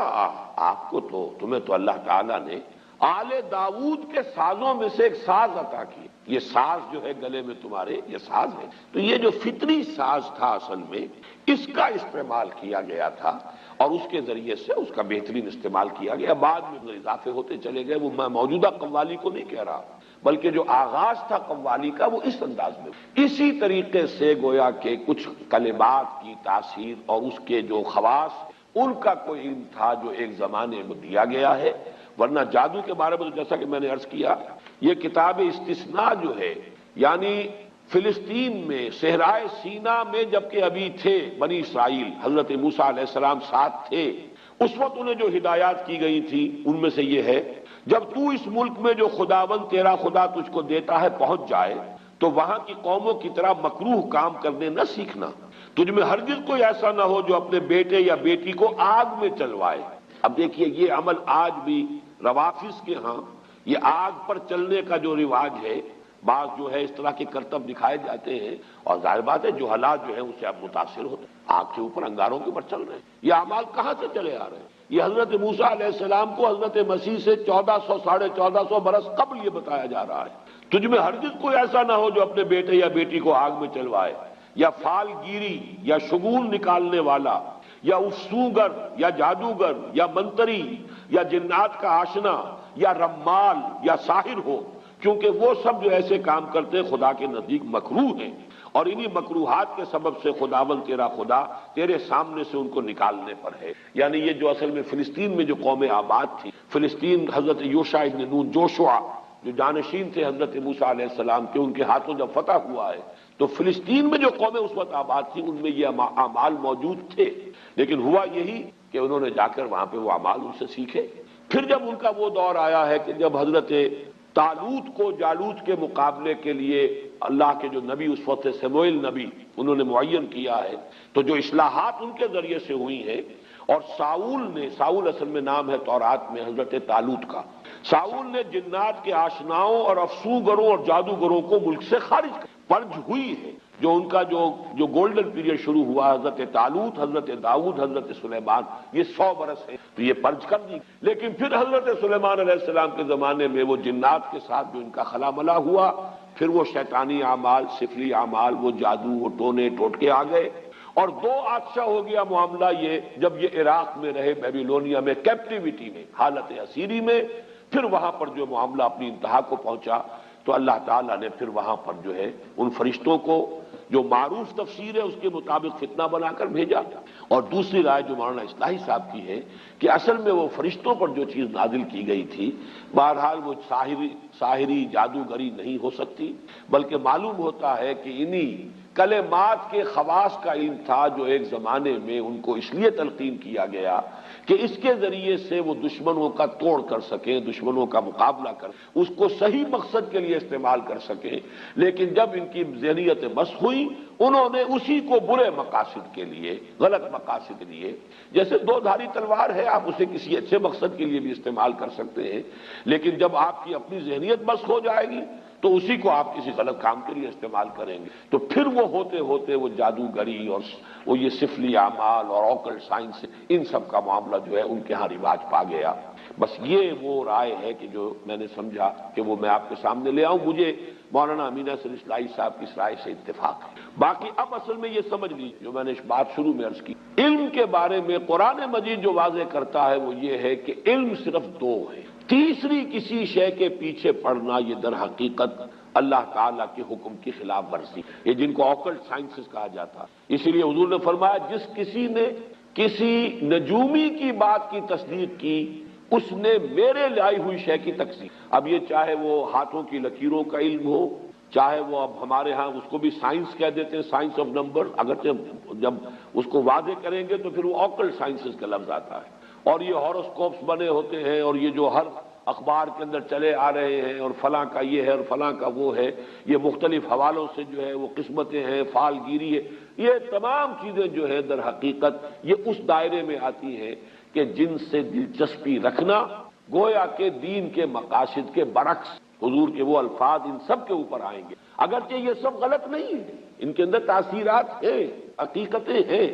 آپ کو تو، تمہیں تو اللہ تعالیٰ نے آل داؤد کے سازوں میں سے ایک ساز عطا کی، یہ ساز جو ہے گلے میں تمہارے یہ ساز ہے، تو یہ جو فطری ساز تھا اصل میں اس کا استعمال کیا گیا تھا، اور اس کے ذریعے سے اس کا بہترین استعمال کیا گیا، بعد میں اضافے ہوتے چلے گئے۔ وہ میں موجودہ قوالی کو نہیں کہہ رہا، بلکہ جو آغاز تھا قوالی کا وہ اس انداز میں۔ اسی طریقے سے گویا کہ کچھ کلمات کی تاثیر اور اس کے جو خواص، ان کا کوئی علم تھا جو ایک زمانے میں دیا گیا ہے، ورنہ جادو کے بارے میں تو جیسا کہ میں نے عرض کیا، یہ کتاب استثناء جو ہے، یعنی فلسطین میں صحرائے سینا میں جبکہ ابھی تھے بنی اسرائیل، حضرت موسیٰ علیہ السلام ساتھ تھے، اس وقت انہیں جو ہدایات کی گئی تھی ان میں سے یہ ہے، جب تو اس ملک میں جو خداوند تیرا خدا تجھ کو دیتا ہے پہنچ جائے تو وہاں کی قوموں کی طرح مکروہ کام کرنے نہ سیکھنا، تجھ میں ہرگز کوئی ایسا نہ ہو جو اپنے بیٹے یا بیٹی کو آگ میں چلوائے۔ اب دیکھیے یہ عمل آج بھی روافظ کے ہاں یہ آگ پر چلنے کا جو رواج ہے، بعض جو ہے اس طرح کے کرتب دکھائے جاتے ہیں، اور ظاہر بات ہے جو حالات جو ہیں اس سے آپ متاثر ہوتے ہیں، آگ کے اوپر انگاروں کے اوپر چل رہے ہیں، یہ اعمال کہاں سے چلے آ رہے ہیں؟ یہ حضرت موسیٰ علیہ السلام کو حضرت مسیح سے 1400 برس قبل یہ بتایا جا رہا ہے، تجھ میں ہرگز کوئی ایسا نہ ہو جو اپنے بیٹے یا بیٹی کو آگ میں چلوائے، یا فال گیری یا شگون نکالنے والا یا افسوگر یا جادوگر یا منتری یا جنات کا آشنا یا رمال یا ساحر ہو، کیونکہ وہ سب جو ایسے کام کرتے خدا کے نزدیک مکروہ ہیں، اور انہی مکروہات کے سبب سے خداوند تیرا خدا تیرے سامنے سے ان کو نکالنے پر ہے۔ یعنی یہ جو اصل میں فلسطین میں جو قوم آباد تھی، فلسطین حضرت یوشع ابن نون جوشع جو جانشین تھے حضرت موسیٰ علیہ السلام کے، ان کے ہاتھوں جب فتح ہوا ہے تو فلسطین میں جو قومیں اس وقت آباد تھی ان میں یہ اعمال موجود تھے، لیکن ہوا یہی کہ انہوں نے جا کر وہاں پہ وہ اعمال ان سے سیکھے۔ پھر جب ان کا وہ دور آیا ہے کہ جب حضرت طالوت کو جالوت کے مقابلے کے لیے اللہ کے جو نبی اس وقت سموئیل نبی انہوں نے معین کیا ہے، تو جو اصلاحات ان کے ذریعے سے ہوئی ہیں، اور ساؤل اصل میں نام ہے تورات میں حضرت طالوت کا، ساؤل نے جنات کے آشناؤں اور افسوگروں اور جادوگروں کو ملک سے خارج کر پرج ہوئی ہے۔ جو ان کا جو گولڈن پیریڈ شروع ہوا حضرت طالوت، حضرت داؤد، حضرت سلیمان، یہ 100 برس ہے تو یہ پرج کر دی۔ لیکن پھر حضرت سلیمان علیہ السلام کے زمانے میں وہ جنات کے ساتھ جو ان کا خلا ملا ہوا، پھر وہ شیطانی اعمال، سفلی اعمال، وہ جادو، وہ ٹونے ٹوٹکے آ گئے، اور دو آتشا ہو گیا معاملہ یہ جب یہ عراق میں رہے، بیبیلونیا میں کیپٹیوٹی میں، حالت اسیری میں، پھر وہاں پر جو معاملہ اپنی انتہا کو پہنچا تو اللہ تعالیٰ نے پھر وہاں پر جو ہے ان فرشتوں کو جو معروف تفسیر ہے اس کے مطابق فتنہ بنا کر بھیجا، اور دوسری رائے جو مولانا اصلاحی صاحب کی ہے کہ اصل میں وہ فرشتوں پر جو چیز نازل کی گئی تھی، بہرحال وہ ساحری جادوگری نہیں ہو سکتی، بلکہ معلوم ہوتا ہے کہ انہی کلمات کے خواص کا علم تھا جو ایک زمانے میں ان کو اس لیے تلقین کیا گیا کہ اس کے ذریعے سے وہ دشمنوں کا توڑ کر سکیں، دشمنوں کا مقابلہ کر اس کو صحیح مقصد کے لیے استعمال کر سکیں، لیکن جب ان کی ذہنیت مسخ ہوئی انہوں نے اسی کو برے مقاصد کے لیے، غلط مقاصد کے لیے، جیسے دو دھاری تلوار ہے آپ اسے کسی اچھے مقصد کے لیے بھی استعمال کر سکتے ہیں، لیکن جب آپ کی اپنی ذہنیت مسخ ہو جائے گی تو اسی کو آپ کسی غلط کام کے لیے استعمال کریں گے، تو پھر وہ ہوتے ہوتے وہ جادوگری اور وہ یہ سفلی اعمال اور آکلٹ سائنس، ان سب کا معاملہ جو ہے ان کے ہاں رواج پا گیا۔ بس یہ وہ رائے ہے کہ جو میں نے سمجھا کہ وہ میں آپ کے سامنے لے آؤں، مجھے مولانا امین احسن اصلاحی صاحب کی اس رائے سے اتفاق ہے۔ باقی اب اصل میں یہ سمجھ لیجیے جو میں نے اس بات شروع میں عرض کی، علم کے بارے میں قرآن مجید جو واضح کرتا ہے وہ یہ ہے کہ علم صرف دو ہے، تیسری کسی شے کے پیچھے پڑنا یہ در حقیقت اللہ تعالیٰ کے حکم کی خلاف ورزی، یہ جن کو آکلٹ سائنسز کہا جاتا ہے۔ اسی لیے حضور نے فرمایا جس کسی نے کسی نجومی کی بات کی تصدیق کی اس نے میرے لائی ہوئی شے کی تکذیب۔ اب یہ چاہے وہ ہاتھوں کی لکیروں کا علم ہو، چاہے وہ اب ہمارے ہاں اس کو بھی سائنس کہہ دیتے ہیں، سائنس آف نمبر، اگرچہ جب اس کو واضح کریں گے تو پھر وہ آکلٹ سائنسز کا لفظ آتا ہے، اور یہ ہاروسکوپس بنے ہوتے ہیں، اور یہ جو ہر اخبار کے اندر چلے آ رہے ہیں، اور فلاں کا یہ ہے اور فلاں کا وہ ہے، یہ مختلف حوالوں سے جو ہے وہ قسمتیں ہیں، فال گیری ہے، یہ تمام چیزیں جو ہے در حقیقت یہ اس دائرے میں آتی ہیں کہ جن سے دلچسپی رکھنا گویا کہ دین کے مقاصد کے برعکس حضور کے وہ الفاظ ان سب کے اوپر آئیں گے، اگرچہ یہ سب غلط نہیں ہے، ان کے اندر تاثیرات ہیں، حقیقتیں ہیں،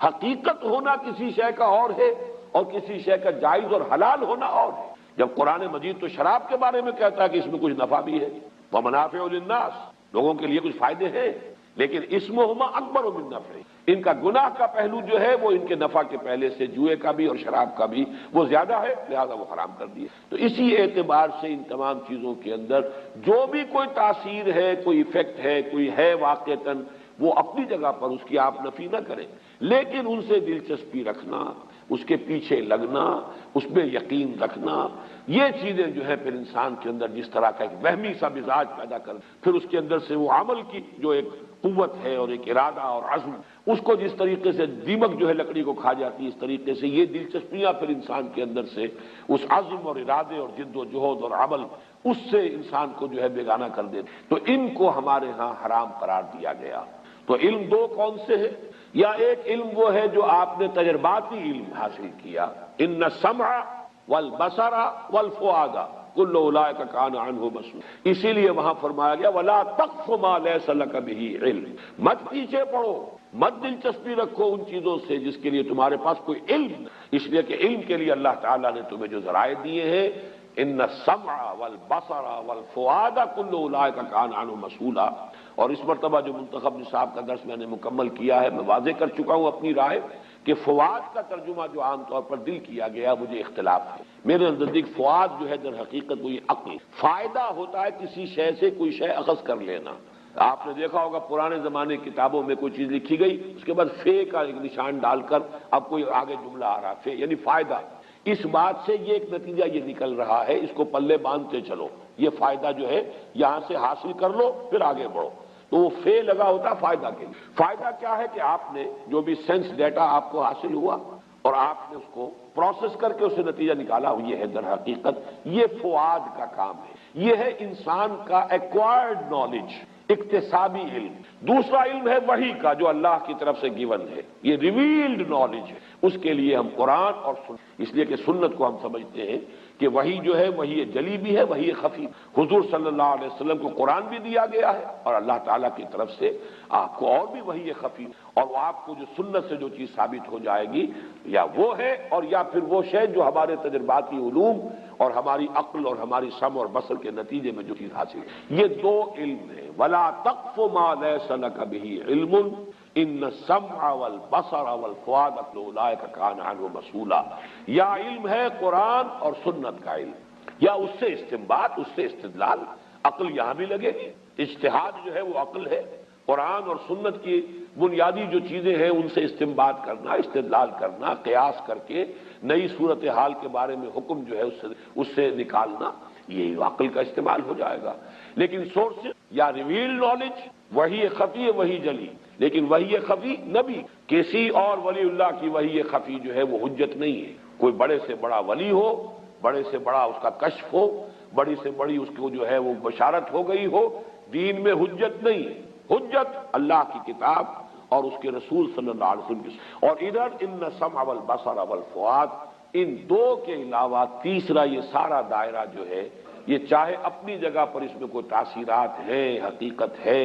حقیقت ہونا کسی شے کا اور ہے اور کسی شے کا جائز اور حلال ہونا اور ہے۔ جب قرآن مجید تو شراب کے بارے میں کہتا ہے کہ اس میں کچھ نفع بھی ہے، وَمَنَافِعُ لِلنَّاسِ، لوگوں کے لیے کچھ فائدے ہیں، لیکن اسمہما اکبر من نفع، ان کا گناہ کا پہلو جو ہے وہ ان کے نفع کے پہلے سے جوئے کا بھی اور شراب کا بھی وہ زیادہ ہے، لہذا وہ حرام کر دیے۔ تو اسی اعتبار سے ان تمام چیزوں کے اندر جو بھی کوئی تاثیر ہے، کوئی ایفیکٹ ہے، کوئی ہے واقعتاً، وہ اپنی جگہ پر اس کی آپ نفی نہ کریں، لیکن ان سے دلچسپی رکھنا، اس کے پیچھے لگنا، اس میں یقین رکھنا، یہ چیزیں جو ہے پھر انسان کے اندر جس طرح کا ایک وہمی سا مزاج پیدا کر، پھر اس کے اندر سے وہ عمل کی جو ایک قوت ہے اور ایک ارادہ اور عزم، اس کو جس طریقے سے دیمک جو ہے لکڑی کو کھا جاتی ہے، اس طریقے سے یہ دلچسپیاں پھر انسان کے اندر سے اس عزم اور ارادے اور جد و جہد اور عمل، اس سے انسان کو جو ہے بیگانہ کر دیتے. تو ان کو ہمارے ہاں حرام قرار دیا گیا. تو علم دو کون سے ہے؟ یا ایک علم وہ ہے جو آپ نے تجرباتی علم حاصل کیا، ان السمع والبصر والفؤاد کل اولئک کان عنہ مسئول. اسی لیے وہاں فرمایا گیا ولا تقف ما لیس لک بہ علم، مت پیچھے پڑو، مت دلچسپی رکھو ان چیزوں سے جس کے لیے تمہارے پاس کوئی علم نہ. اس لیے کہ علم کے لیے اللہ تعالیٰ نے تمہیں جو ذرائع دیے ہیں، ان السمع والبصر والفؤاد کل اولئک کان عنہ مسئولا. اور اس مرتبہ جو منتخب نصاب کا درس میں نے مکمل کیا ہے، میں واضح کر چکا ہوں اپنی رائے کہ فؤاد کا ترجمہ جو عام طور پر دل کیا گیا، مجھے اختلاف ہے. میرے نزدیک فؤاد جو ہے در حقیقت وہ یہ عقل، فائدہ ہوتا ہے کسی شے سے کوئی شے اخذ کر لینا. آپ نے دیکھا ہوگا پرانے زمانے کی کتابوں میں کوئی چیز لکھی گئی، اس کے بعد فے کا ایک نشان ڈال کر اب کوئی آگے جملہ آ رہا، فے یعنی فائدہ. اس بات سے یہ ایک نتیجہ یہ نکل رہا ہے، اس کو پلے باندھتے چلو، یہ فائدہ جو ہے یہاں سے حاصل کر لو پھر آگے بڑھو. تو وہ فے لگا ہوتا فائدہ کے لیے. فائدہ کیا ہے کہ آپ نے جو بھی سینس ڈیٹا آپ کو حاصل ہوا اور آپ نے اس کو پروسیس کر کے اسے نتیجہ نکالا، یہ ہے در حقیقت یہ فؤاد کا کام ہے. یہ ہے انسان کا ایکوائرڈ نالج، اکتسابی علم. دوسرا علم ہے وحی کا جو اللہ کی طرف سے گیون ہے، یہ ریویلڈ نالج ہے. اس کے لیے ہم قرآن اور سنت، اس لیے کہ سنت کو ہم سمجھتے ہیں کہ وحی جو ہے وحی جلی بھی ہے، وحی خفی. حضور صلی اللہ علیہ وسلم کو قرآن بھی دیا گیا ہے اور اللہ تعالیٰ کی طرف سے آپ کو اور بھی وحی خفی، اور وہ آپ کو جو سنت سے جو چیز ثابت ہو جائے گی یا وہ ہے اور یا پھر وہ شے جو ہمارے تجرباتی علوم اور ہماری عقل اور ہماری سمع اور بصر کے نتیجے میں جو چیز حاصل ہے. یہ دو علم ہیں. ولا تقف ما لیس لک بہ علم ان السمع والبصر والفؤاد اولئک کان عنہ مسئولا. یا علم ہے قرآن اور سنت کا علم، یا اس سے استنباط، اس سے استدلال. عقل یہاں بھی لگے گی، اجتہاد جو ہے وہ عقل ہے. قرآن اور سنت کی بنیادی جو چیزیں ہیں ان سے استنباط کرنا، استدلال کرنا، قیاس کر کے نئی صورتحال کے بارے میں حکم جو ہے اس سے نکالنا، یہ عقل کا استعمال ہو جائے گا. لیکن سورس یا ریویل نالج وحی خفی ہے، وحی جلی. لیکن وحی خفی نبی کسی اور ولی اللہ کی وحی خفی جو ہے وہ حجت نہیں ہے. کوئی بڑے سے بڑا ولی ہو، بڑے سے بڑا اس کا کشف ہو، بڑی سے بڑی اس کو جو ہے وہ بشارت ہو گئی ہو، دین میں حجت نہیں ہے. حجت اللہ کی کتاب اور اس کے رسول صلی اللہ علیہ وسلم کی. اور ادھر ان السمع والبصر والفؤاد، ان دو کے علاوہ تیسرا یہ سارا دائرہ جو ہے، یہ چاہے اپنی جگہ پر اس میں کوئی تاثیرات ہیں، حقیقت ہے،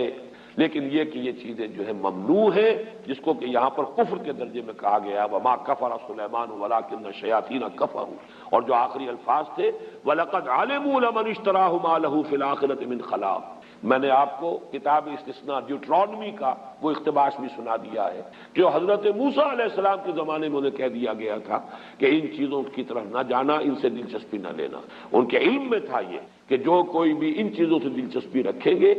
لیکن یہ کہ یہ چیزیں جو ہے ممنوع ہے، جس کو کہ یہاں پر کفر کے درجے میں کہا گیا وما کفر سلیمان ولکن الشیاطین کفروا. اور جو آخری الفاظ تھے وَلَقَدْ عَلِمُوا لَمَنِ اشْتَرَاهُ مَا لَهُ فِي الْآخِرَةِ مِنْ خَلَاقٍ. میں نے آپ کو کتاب استثناء ڈیوٹرانومی کا وہ اقتباس بھی سنا دیا ہے، جو حضرت موسیٰ علیہ السلام کے زمانے میں انہیں کہہ دیا گیا تھا کہ ان چیزوں کی طرف نہ جانا، ان سے دلچسپی نہ لینا. ان کے علم میں تھا یہ کہ جو کوئی بھی ان چیزوں سے دلچسپی رکھیں گے،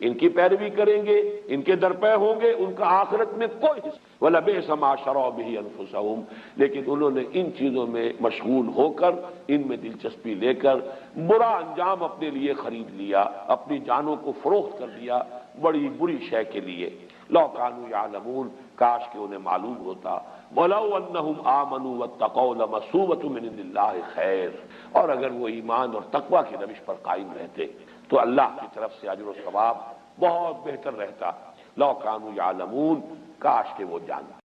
ان کی پیروی کریں گے، ان کے درپے ہوں گے، ان کا آخرت میں کوئی حصہ وَلَبِئْسَ مَا شَرَوْا بِهِ أَنفُسَهُمْ. لیکن انہوں نے ان چیزوں میں مشغول ہو کر، ان میں دلچسپی لے کر برا انجام اپنے لیے خرید لیا، اپنی جانوں کو فروخت کر دیا بڑی بری شے کے لیے. لَوْ كَانُوا يَعْلَمُونَ، کاش کہ انہیں معلوم ہوتا. وَلَوْ أَنَّهُمْ آمَنُوا وَاتَّقَوْا لَمَثُوبَةٌ مِّنْ عِندِ اللَّهِ خَيْرٌ. اور اگر وہ ایمان اور تقوی کی روش پر قائم رہتے تو اللہ کی طرف سے اجر و ثواب بہت بہتر رہتا. لو کانوا یعلمون، کاش کہ وہ جانتے.